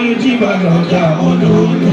yóò jí bàbá ọjà olóòlù.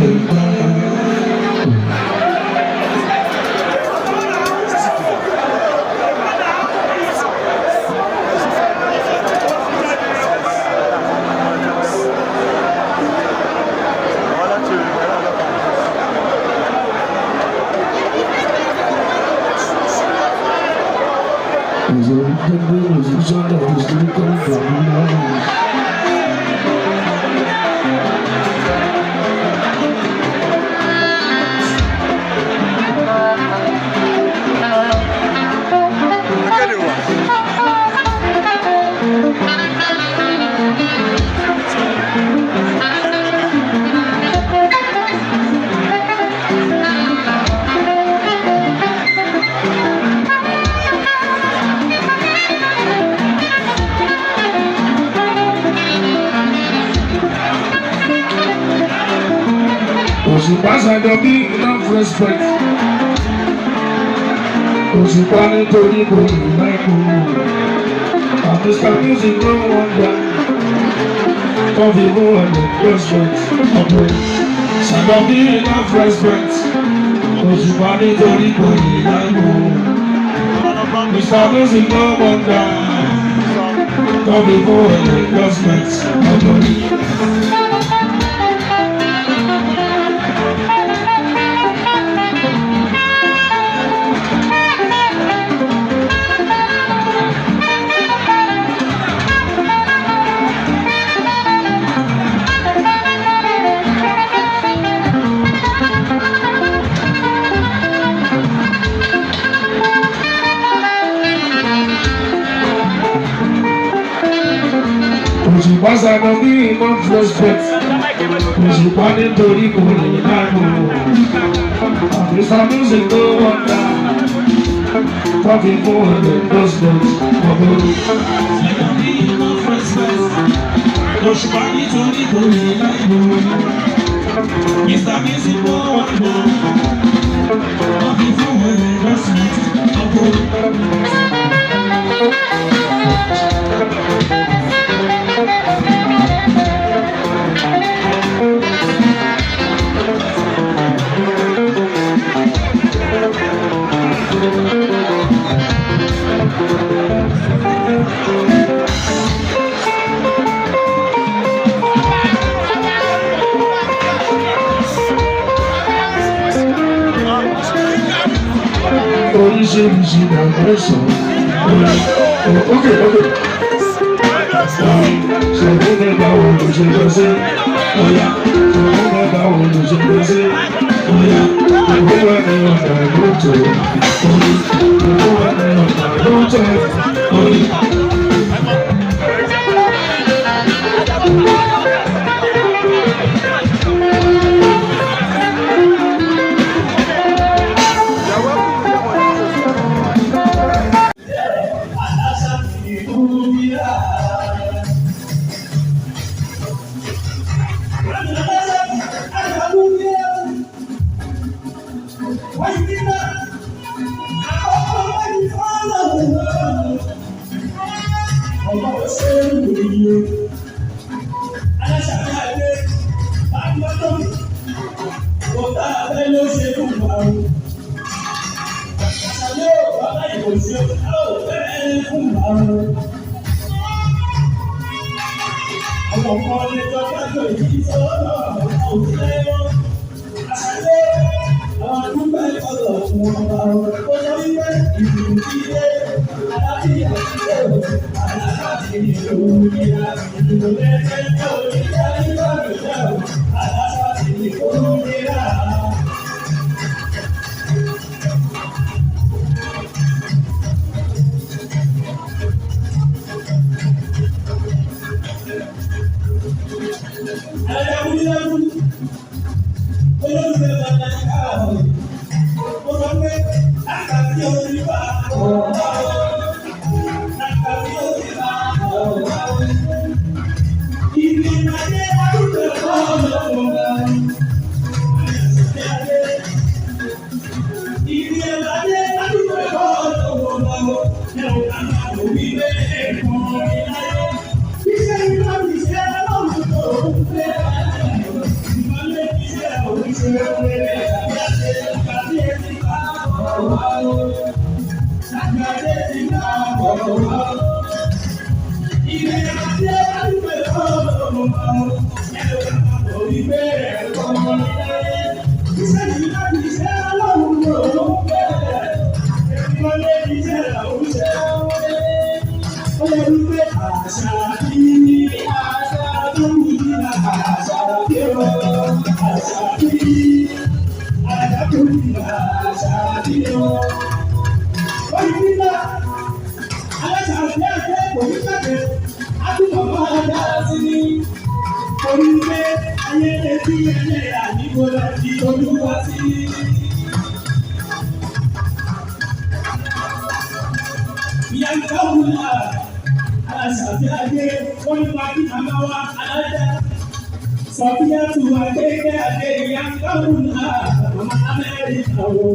Òṣùpá don't be enough respect. Òṣùpá nítorí kò ní láìpò. Mr. Music no wonder. Don't be more than respect. Don't be enough respect. Òṣùpá nítorí kò ní láìpò. Mr. Music no wonder. Don't be more than respect. Òṣùpá don't be enough respect. Òṣùpá nítorí kò ní láìpò. Mr. Music no wonder. Don't be more than respect. Don't be enough respect. Òṣùpá nítorí kò ní láìpò. Mr. Music no wonder. Don't be more than respect. Oríṣiríṣi dimension. Okay. Ṣèlú mẹ́ta wo ló ṣe lọ sí? Ṣèlú mẹ́ta wo ló ṣe lọ sí? Ìwúwà ni ọ̀nà ló tó. Ìwúwà ni ọ̀nà ló tó. Iṣẹ́ ìlú àti ìṣẹ́ ọlọ́run tó ń fẹ́. Orílẹ̀ ayé lè fi ẹlẹ́yà níbo lọ sí olúwa sí. Ìyá ìgbà wùlà aláṣàbí adé wọ́n nípa kí màmá wa alájà. Sọ̀bíyá tù wá kéèké adé ìyá ìgbà wùlà màmá Amẹ́ríkà wò.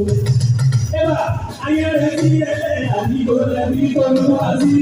Ẹ̀bà ayé lè fi ẹlẹ́yà níbo lọ sí olúwa sí.